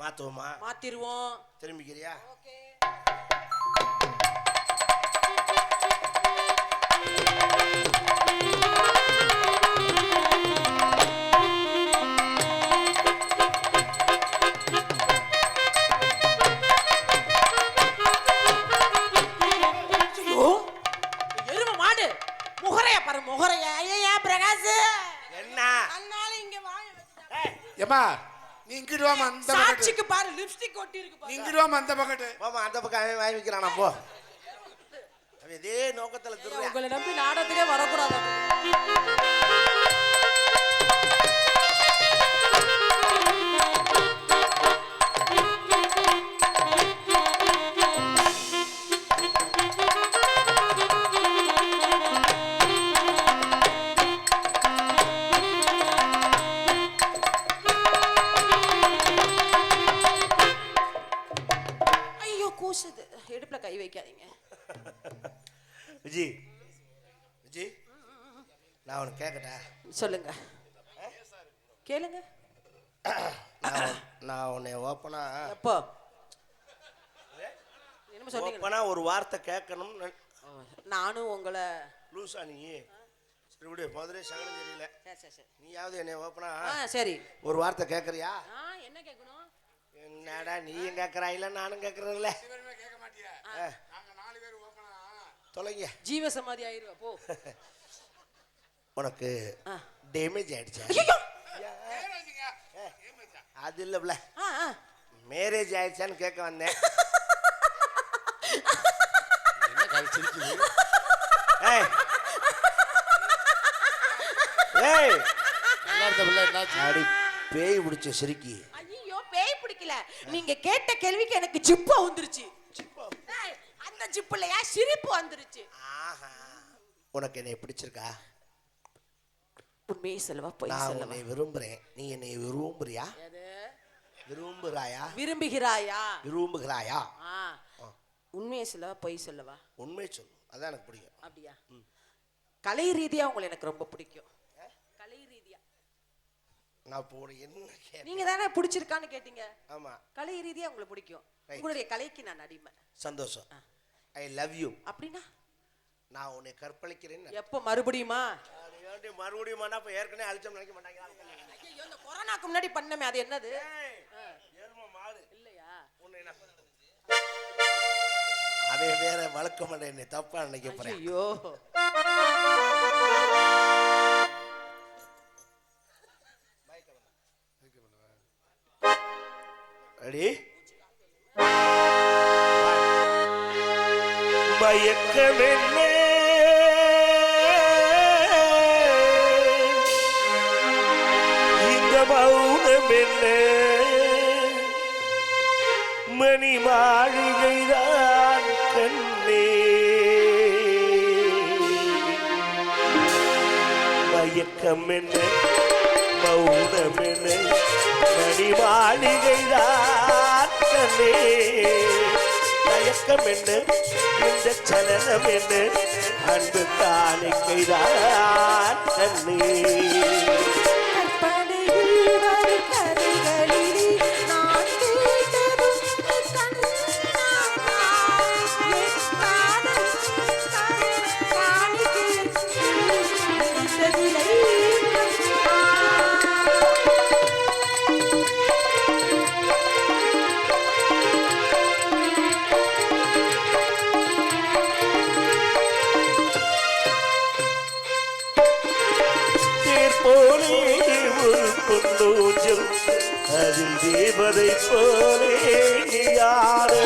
மாத்துவோமா? மாத்திருவோம். திரும்பிக்கிறியா? Okay. எரும மாடு முகரைய பாரு, முகரைய. ஐயா பிரகாஷ் என்ன அதனால இங்க வாய வச்சா. ஏமா நீ இங்கிட்டு வாமா, அந்த சாட்சிக்கு பாரு லிப்ஸ்டிக் ஒட்டி இருக்கு பாரு. இங்கிட்டு வாமா, அந்த பக்கத்து போமா. அந்த பக்கம் அவன் வாங்கி வைக்கிறானா? போ. அவன் இதே நோக்கத்துல திருடுறான். உங்களை நம்பி நாடகத்துக்கே வரக்கூடாது. கூசுது, இடுப்புல கை வைக்காதீங்க. விஜி, விஜி, நான் உனக்கு கேட்கட்டா? சொல்லுங்க, கேளுங்க. நான் உன்னை ஓப்பனா எப்போ என்ன சொன்னீங்க? ஓப்பனா ஒரு வார்த்தை கேட்கணும். நானும் உங்களை லூசா நீ? சரி விடு, முதல்ல சகலம் தெரியல. நீயாவது என்னை ஓப்பனா சரி ஒரு வார்த்தை கேட்கறியா? என்ன கேட்கணும்? என்னடா நீயும் கேட்கறா இல்ல நானும் கேட்கறேன்ல? தொலைங்க, ஜீவ சமாதி ஆயிருவா போ. உனக்கு டேமேஜ் ஆயிடுச்சா? அது இல்ல, மேரேஜ் ஆயிடுச்சான்னு கேட்க வந்தேன். பேய் பிடிச்ச சிரிக்கி. ஐயோ பேய் பிடிக்கல, நீங்க கேட்ட கேள்விக்கு எனக்கு ஜிப்பு வந்துருச்சு. அந்த ஜிப்புலயா சிரிப்பு வந்துருச்சு. உனக்கு என்னை பிடிச்சிருக்கா? உண்மையை சொல்லவா போய் நான் சொல்லவா? உன்னை விரும்புறேன், நீ என்னை விரும்புறியா? விரும்புறாயா? விரும்புகிறாயா? விரும்புகிறாயா? உண்மையை சொல்லவா போய் சொல்லவா? உண்மை சொல்லு, அதான் எனக்கு பிடிக்கும். அப்படியா? கலை ரீதியா உங்களை எனக்கு ரொம்ப பிடிக்கும். கலை ரீதியா நான் போற என்ன நீங்க தானே பிடிச்சிருக்கான்னு கேட்டீங்க. ஆமா, கலை ரீதியா உங்களுக்கு பிடிக்கும். உங்களுடைய கலைக்கு நான் அடிமை. சந்தோஷம். I love you. அப்படின்னா நான் உன்னை கற்பழிக்கிறேன். எப்போ மறுபடியுமா? மறுபடியும் அப்ப ஏற்கனவே அழிச்சோம் நினைக்க மாட்டாங்க. ஐயோ, இந்த கொரோனாக்கு முன்னாடி பண்ணமே அது என்னது? இல்லையா? அதே வேற வழக்க மாட்டேன், என்னை தப்பா நினைக்க போறேன். ஐயோ, ரெடி? மயக்கமென்ன இந்த மௌனம் என்ன? மணி மாளிகைதான் கண்ணே. மயக்கம் என்ன, மௌனம் என்ன? மணி மாளிகைதான் கண்ணே. மயக்கம் என்ன, இந்த சலனம் என்ன? அன்பு காணிக்கைதான் கண்ணே. அதில் தேவதை போலே யாரு?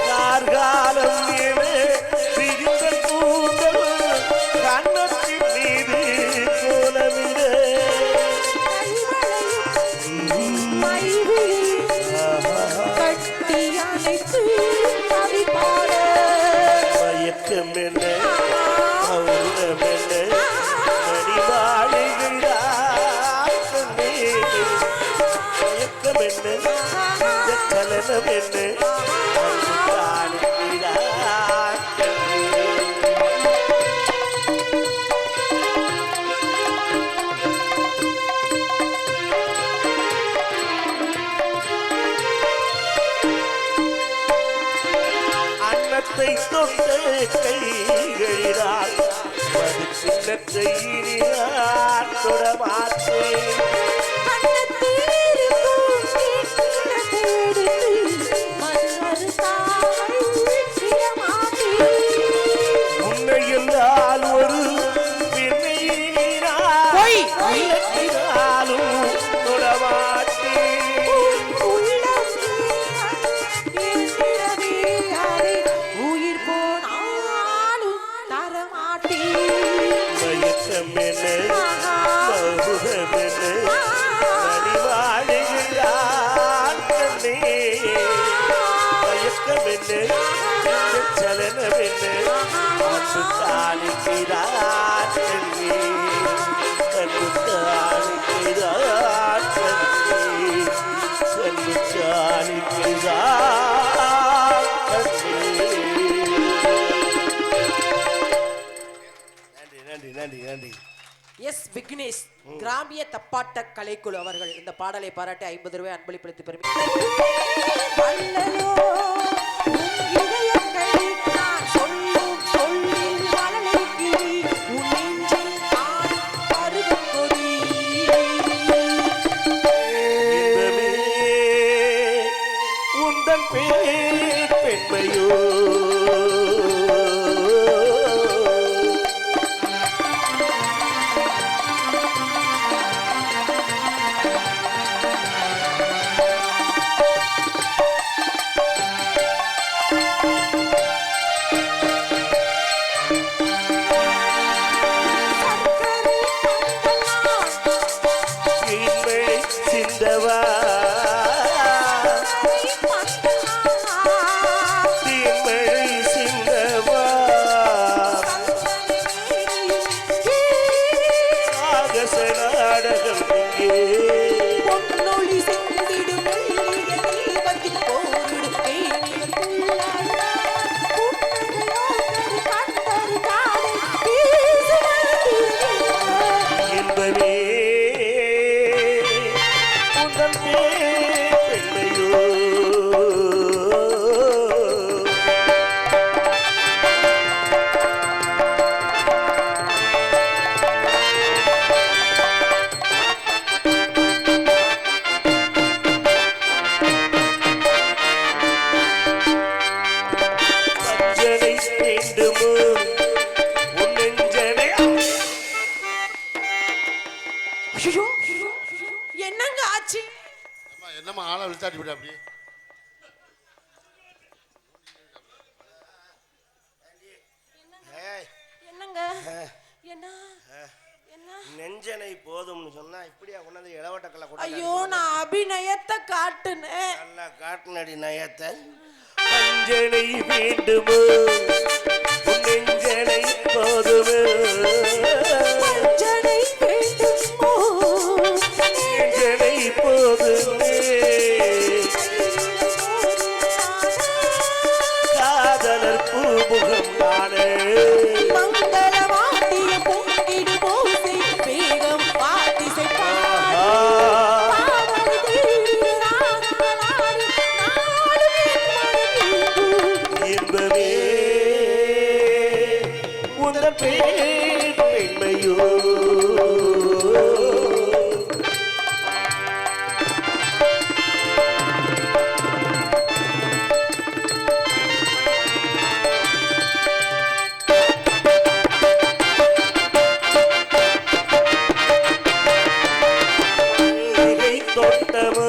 கார்காலம் என விரிந்த கூந்தல் கண்ணத்தின் மீது கோலமிட மயக்கம் என்ன, மௌனம் என்ன? மணி மாளிகைதான் கண்ணே. மயக்கம் என்ன, இந்த சலனம் என்ன? அன்பு காணிக்கைதான் கண்ணே. உள்ளத்தை இனி நான் தொடமாட்டேன். உன்னையெல்லாம் ஒரு பெண்ணை இனி நான் உள்ளத்தினாலும் தொடமாட்டேன். உயிர் போனாலும் தரமாட்டேன். மயக்கம் என்ன மகுடம் என்ன மணிவாழுகிறான் கண்ணே. மயக்கம் என்ன சலனம் என்ன அன்பு காணிக்கிறான் கண்ணே. அன்பு காணிக்கிறான் கண்ணே. அன்பு காணிக்கிறான் கண்ணே. நன்றி நன்றி நன்றி. எஸ் விக்னேஷ் கிராமிய தப்பாட்ட கலைக்குழு அவர்கள் இந்த பாடலை பாராட்டி 50 ரூபாய் அன்பளிப்பளித்து பெருமை. உந்தன் பேர் பெண்மையோ சிந்தவா தீமழை சிந்தவா ஆகச நாடகம் என்பதே உந்தன் பேர் பெண்மையோ. பஞ்சனை வேண்டுமோ உன் நெஞ்சனை. ஐயோ என்னங்க ஆச்சு? என்னம்மா ஆளை விழுத்தாட்டி விட அப்படி ஏய், என்னங்க என்ன என்ன? நெஞ்சனை போதும்னு சொன்னா இப்படியா கொண்டாந்து இளவட்டக்கல்ல கூட ஐயோ நான் அபிநயத்தை காட்டுனேன். நல்லா காட்டுனடி நயத்தை. பஞ்சனை வேண்டுமோ உன் நெஞ்சனை போதுமோ அஞ்சனை வேண்டுமோ? நெஞ்சனை போதுமே காதலர் பூமுகம் நானே. மங்களவாத்திய பொங்கிடு போசை வேகம் வாத்திசை பாடு. பாவல் தேடி ராகலாடி நாளும் என் மனதில் என்பதே உந்தன் பேர் பெண்மையோ. மல்லிகை தோட்டமோ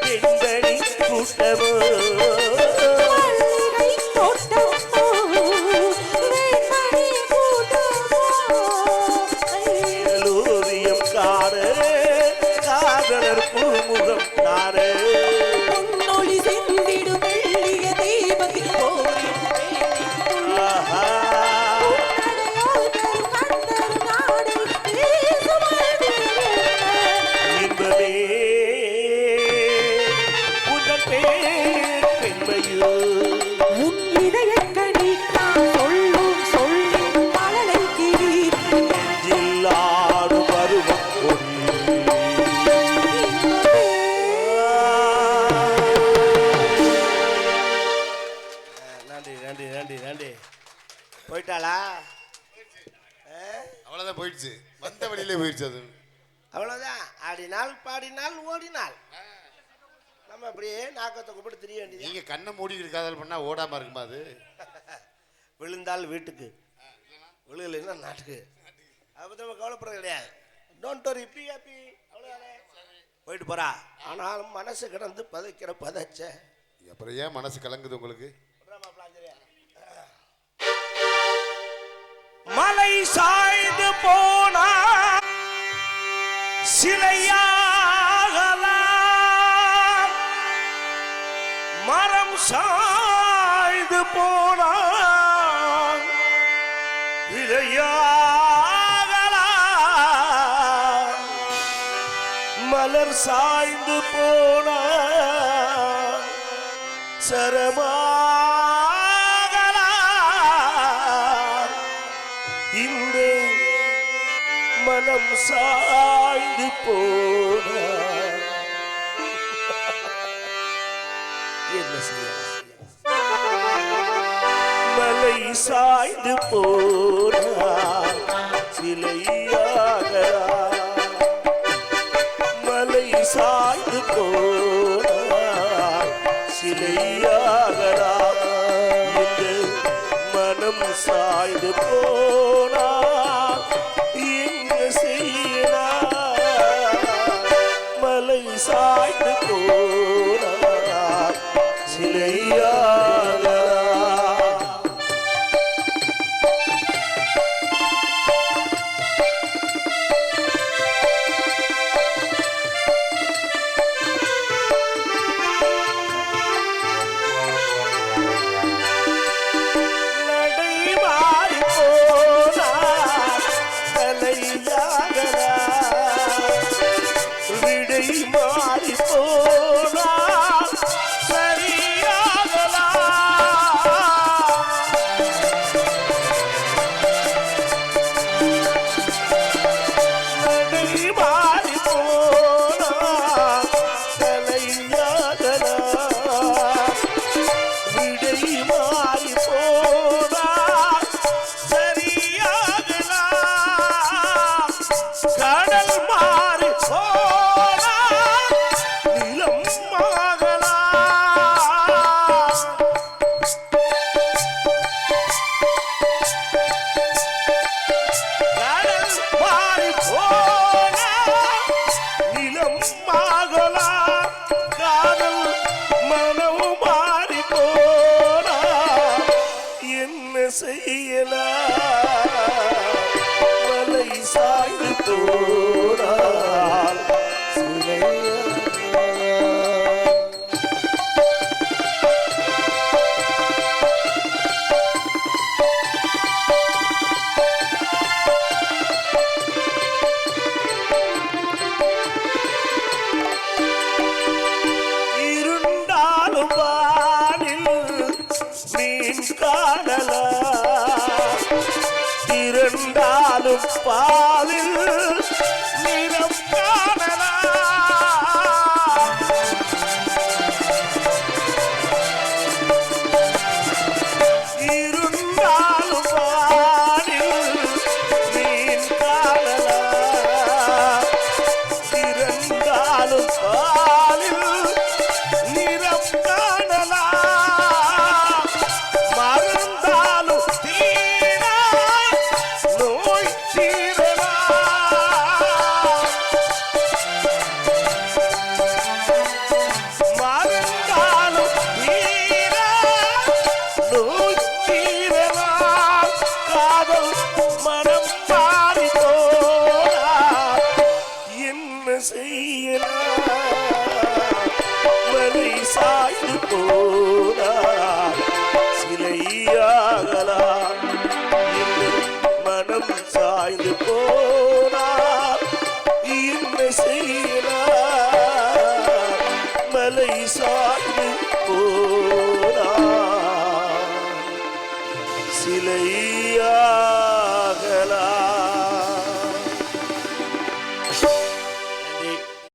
பெண்படி கூட்டமோ மல்லிகை தோட்டமோ வேண்மணி கூட்டமோ தான் போயிடுச்சு, வந்த வழியிலே போயிடுச்சு. அது அவ்வளவுதான். ஆடினால் பாடினால் ஓடினால் நம்ம அப்படியே நாக்கத்தை கூப்பிட்டு தெரிய வேண்டியது. நீங்க கண்ணை மூடிக்கிட்டு காதல் பண்ணா ஓடாம இருக்குமா அது? விழுந்தால் வீட்டுக்கு, விழுகலைன்னா நாட்டுக்கு. அதை பற்றி நம்ம கவலைப்படுறது கிடையாது. டோன்ட் வரி, பி ஹாப்பி, அவ்வளோதானே. போயிட்டு போறா. ஆனாலும் மனசு கிடந்து பதைக்கிற பதைச்ச. அப்புறம் ஏன் மனசு கலங்குது உங்களுக்கு? மலை சாய்ந்து போனா சிலையாகலாம், மரம் சாய்ந்து போனா இலையாகலாம், மலர் சாய்ந்து போனா சரமாகலாம், இந்த மனம் சாய்ந்து போன என்ன செய்யலாம்? மலை சாய்ந்து போன சிலையாகலாம், மலை சாய்ந்து போன சிலையாகலாம், இந்த மனம் சாய்ந்து போனா என்ன செய்யலாம்? மலை சாய்ந்து போனா சிலையாகலாம். மலை சாய்ந்து போனால் இருண்டாலும் வானில் மீன் காணலாம், இரண்டாலும் பாலில் நிறம் காணலாம், இருந்தாலும் வானில் மீன் காணலாம், இரண்டாலும் பாலில் நிறம் காணலாம், மறந்தாலும் நோய் தீரலாம், மறந்தாலும் நோய் தீரலாம், காதல் மனம் மாறி போனால் என்ன செய்யலாம்? மலை சாய்ந்து போனால் சிலையாகலாம், மனம் சாய்ந்து போனால் என்ன செய்யலாம்? மலை சாய்ந்து போனால் சிலையா